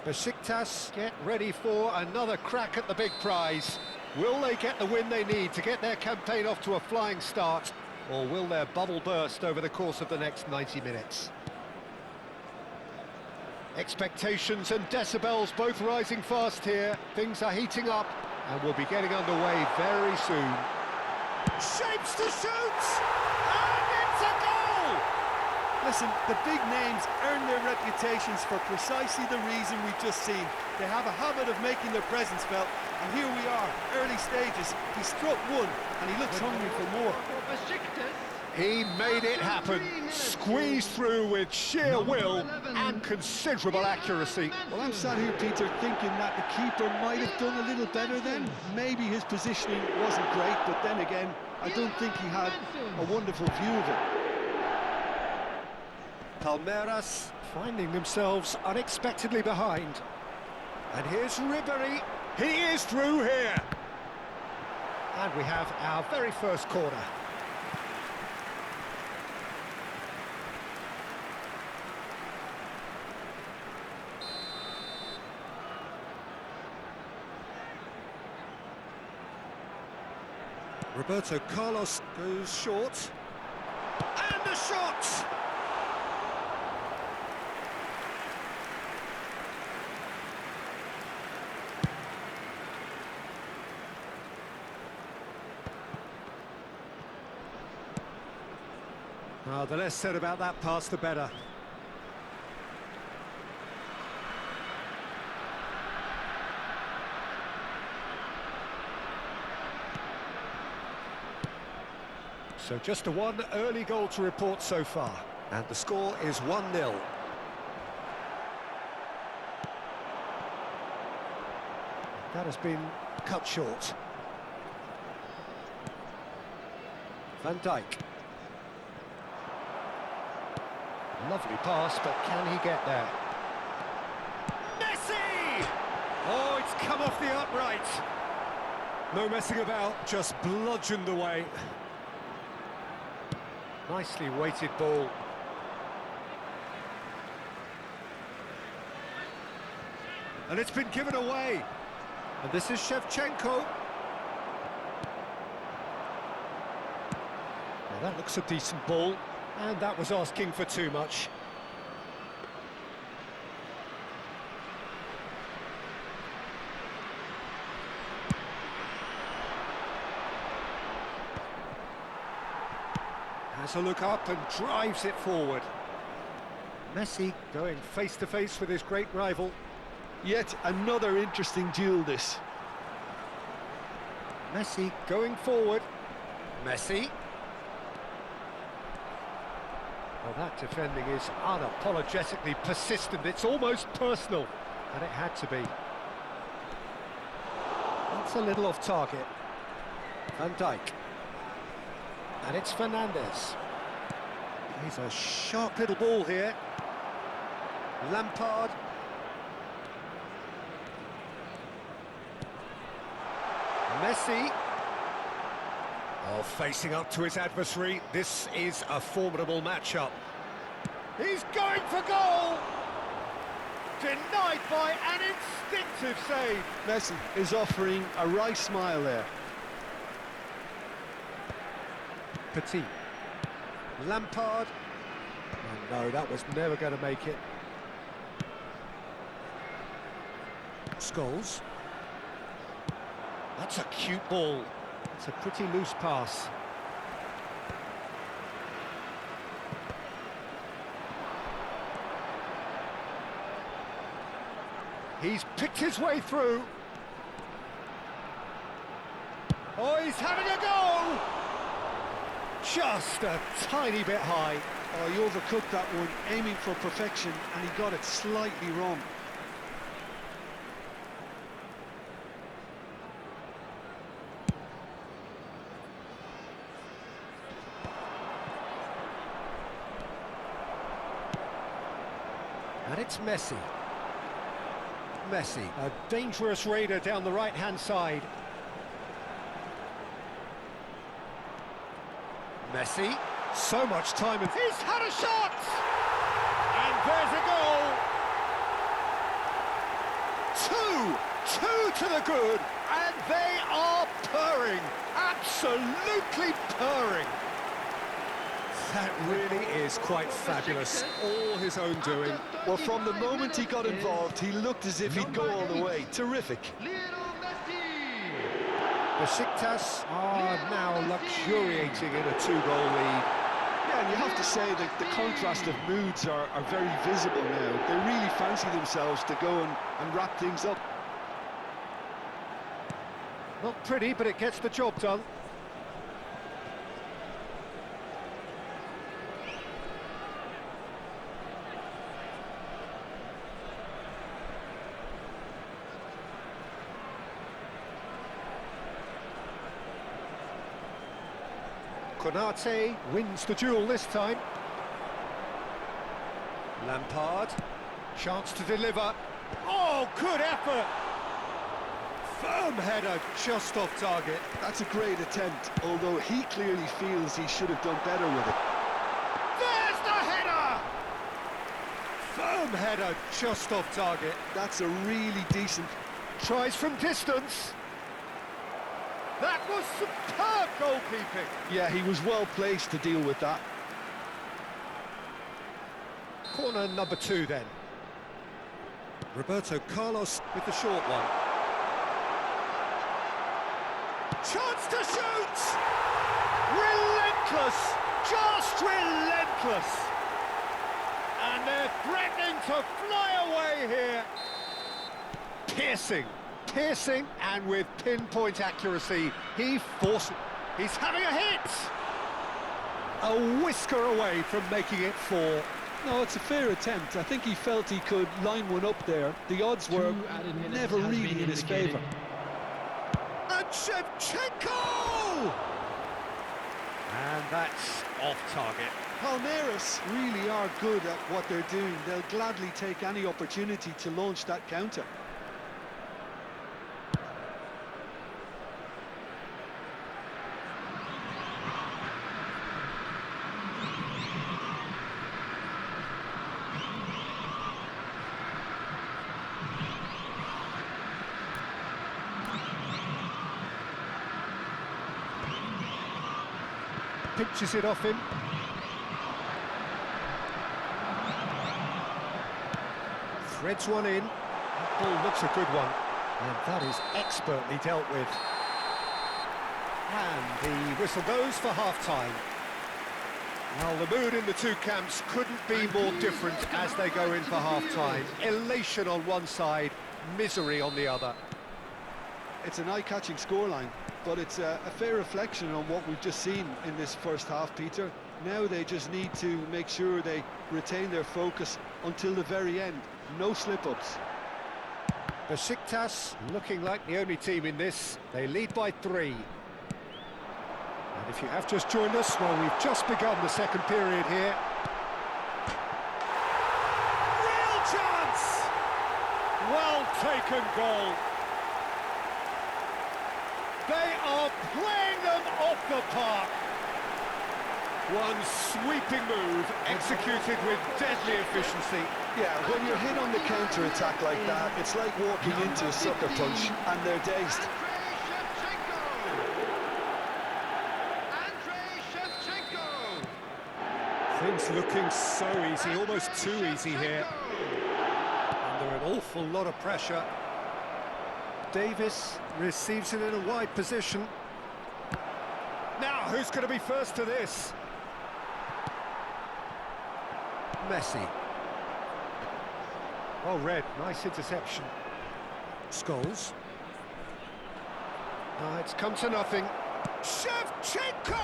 Besiktas get ready for another crack at the big prize. Will they get the win they need to get their campaign off to a flying start? Or will their bubble burst over the course of the next 90 minutes? Expectations and decibels both rising fast here. Things are heating up and we'll be getting underway very soon. Shapes to shoot! And it's a goal! Listen, the big names earn their reputations for precisely the reason we've just seen. They have a habit of making their presence felt, and here we are, early stages. He struck one, and he looks hungry for more. He made it happen, squeezed through with sheer will and considerable accuracy. Well, I'm sat here, Peter, thinking that the keeper might have done a little better then. Maybe his positioning wasn't great, but then again, I don't think he had a wonderful view of it. Palmeiras finding themselves unexpectedly behind. And here's Ribery. He is through here. And we have our very first corner. Roberto Carlos goes short. And a shot! Well, the less said about that pass, the better. So just one early goal to report so far. And the score is 1-0. That has been cut short. Van Dijk. Lovely pass, but can he get there? Messi! Oh, it's come off the upright. No messing about, just bludgeoned away. Nicely weighted ball. And it's been given away. And this is Shevchenko. Well, that looks a decent ball. And that was asking for too much. Has a look up and drives it forward. Messi going face-to-face with his great rival. Yet another interesting duel, this. Messi going forward. Messi. Well, that defending is unapologetically persistent. It's almost personal, and it had to be. That's a little off target. Van Dijk. And it's Fernandes. He's a sharp little ball here. Lampard. Messi. Oh, facing up to his adversary, this is a formidable matchup. He's going for goal! Denied by an instinctive save. Messi is offering a wry smile there. Petit. Lampard. Oh, no, that was never going to make it. Scholes. That's a cute ball. It's a pretty loose pass. He's picked his way through. Oh, he's having a go! Just a tiny bit high. Oh, he overcooked that one, aiming for perfection, and he got it slightly wrong. And it's Messi. Messi, a dangerous raider down the right-hand side. Messi, so much time, and he's had a shot! And there's a goal! two to the good, and they are purring, absolutely purring. That really is quite fabulous, all his own doing. Well, from the moment he got involved, he looked as if he'd go all the way. Terrific. Besiktas are now luxuriating in a two-goal lead. Yeah, and you have to say that the contrast of moods are very visible now. They really fancy themselves to go and wrap things up. Not pretty, but it gets the job done. Konate wins the duel this time. Lampard, chance to deliver. Oh, good effort! Firm header, just off target. That's a great attempt, although he clearly feels he should have done better with it. There's the header! Firm header, just off target. That's a really decent... Tries from distance. That was superb goalkeeping. Yeah, he was well placed to deal with that. Corner number 2 then. Roberto Carlos with the short one. Chance to shoot! Relentless! Just relentless! And they're threatening to fly away here. Piercing, and with pinpoint accuracy, he forced... He's having a hit! A whisker away from making it 4. No, it's a fair attempt. I think he felt he could line one up there. The odds were never really in his favour. And Shevchenko! And that's off target. Palmeiras really are good at what they're doing. They'll gladly take any opportunity to launch that counter. Pinches it off him. Threads one in. That ball looks a good one. And that is expertly dealt with. And the whistle goes for half-time. Well, the mood in the two camps couldn't be more different as they go in for half-time. Elation on one side, misery on the other. It's an eye-catching scoreline, but it's a fair reflection on what we've just seen in this first half, Peter. Now they just need to make sure they retain their focus until the very end. No slip-ups. Besiktas looking like the only team in this. They lead by 3. And if you have just joined us, well, we've just begun the second period here. Real chance! Well taken goal. They are playing them off the park. One sweeping move, executed with deadly efficiency. Yeah, when you're hit on the counter-attack like that, it's like walking into a sucker punch, and they're dazed. Things looking so easy, almost too easy here. Under an awful lot of pressure. Davis receives it in a wide position. Now, who's going to be first to this? Messi. Oh, Red, nice interception. Scholes. It's come to nothing. Shevchenko!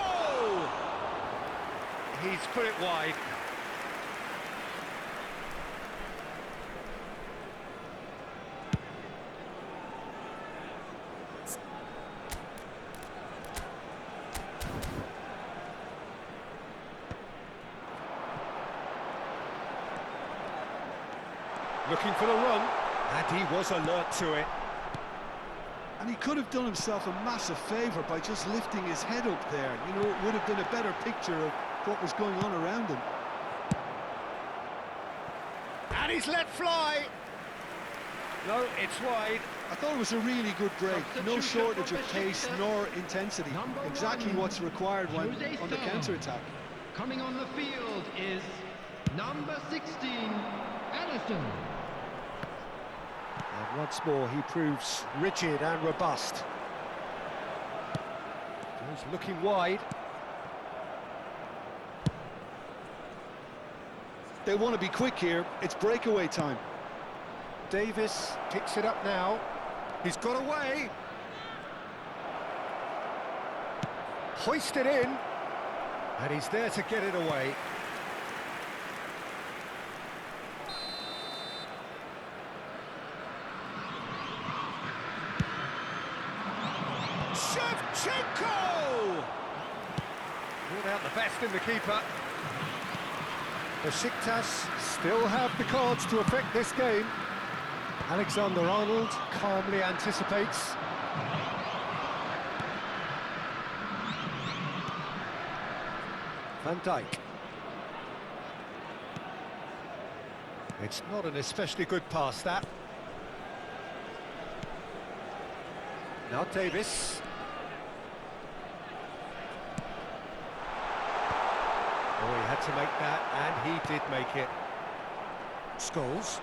He's put it wide. Looking for the run, and he was alert to it. And he could have done himself a massive favour by just lifting his head up there. You know, it would have been a better picture of what was going on around him. And he's let fly. No, it's wide. I thought it was a really good break. No shortage of pace nor intensity. Exactly what's required when on the counter-attack. Coming on the field is number 16, Allison. And once more, he proves rigid and robust. Goes looking wide. They want to be quick here. It's breakaway time. Davis picks it up now. He's got away. Hoisted in. And he's there to get it away. Shevchenko! Brought out the best in the keeper. Besiktas still have the cards to affect this game. Alexander-Arnold calmly anticipates. Van Dijk. It's not an especially good pass, that. Now Davis. Oh, he had to make that, and he did make it. Scholes.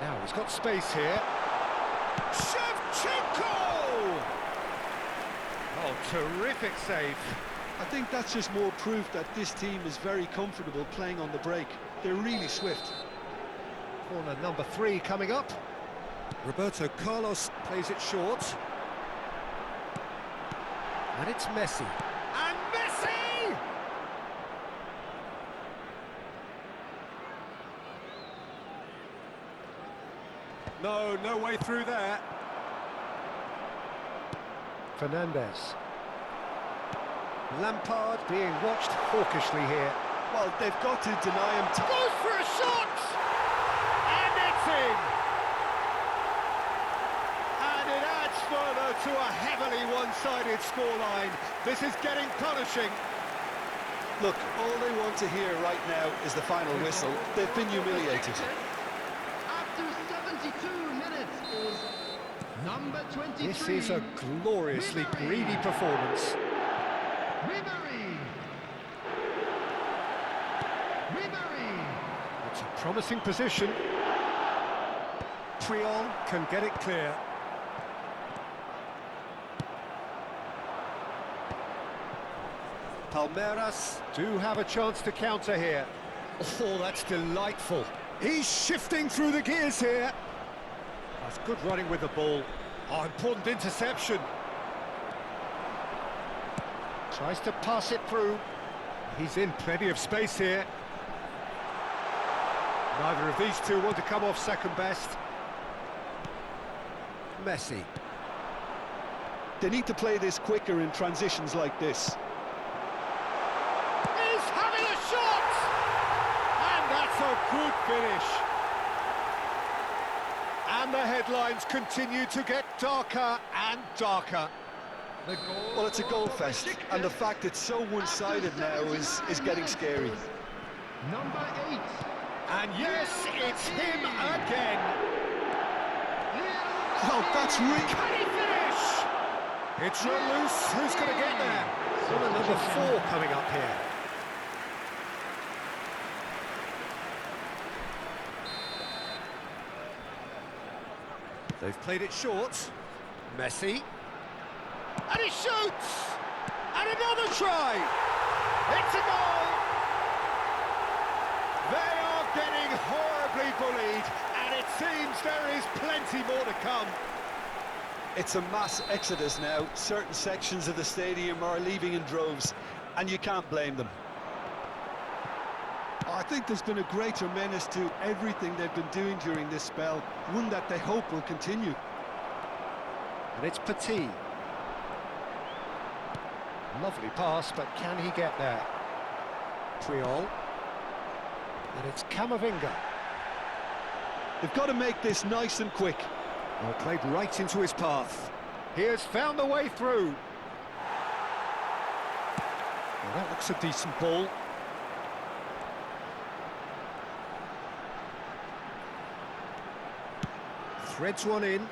Now he's got space here. Shevchenko! Oh, terrific save. I think that's just more proof that this team is very comfortable playing on the break. They're really swift. Corner number 3 coming up. Roberto Carlos plays it short. And it's Messi. And Messi! No way through there. Fernandez. Lampard being watched hawkishly here. Well, they've got to deny him. Goes for a shot! And it's in! And it adds further to a heavily one-sided scoreline. This is getting punishing. Look, all they want to hear right now is the final whistle. They've been humiliated. After 72 minutes is number 23. This is a gloriously greedy performance. Ribery. It's a promising position. Triol can get it clear. Palmeiras do have a chance to counter here. Oh, that's delightful. He's shifting through the gears here. That's good running with the ball. Oh, important interception. Tries to pass it through. He's in plenty of space here. Neither of these two want to come off second best. Messi. They need to play this quicker in transitions like this. He's having a shot! And that's a good finish. And the headlines continue to get darker and darker. Well, it's a goal fest, and the fact it's so one-sided now is getting scary. Number 8. And yes, it's him again. Oh, that's Rick. Can he finish? It's run loose. Who's going to get there? Corner number 4 coming up here. They've played it short. Messi. And he shoots! And another try! It's a goal! They are getting horribly bullied, and it seems there is plenty more to come. It's a mass exodus now. Certain sections of the stadium are leaving in droves, and you can't blame them. I think there's been a greater menace to everything they've been doing during this spell, one that they hope will continue. And it's Petit. Lovely pass, but can he get there? Triol. And it's Camavinga. They've got to make this nice and quick. Well, played right into his path. He has found a way through. Well, that looks a decent ball. Threads one in.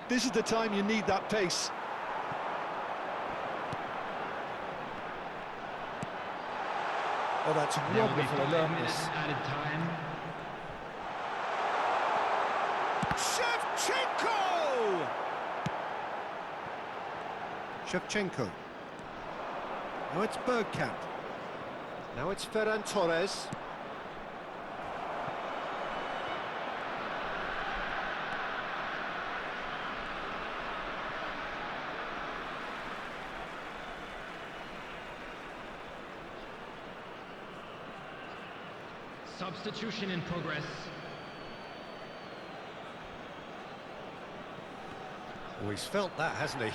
This is the time you need that pace. Oh, that's There will be wonderful 5 alertness. minutes added time. Shevchenko. Now it's Bergkamp. Now it's Ferran Torres. Substitution in progress. Oh, he's felt that, hasn't he?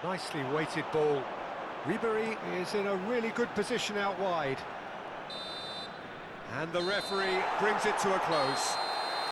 Nicely weighted ball. Ribery is in a really good position out wide. And the referee brings it to a close.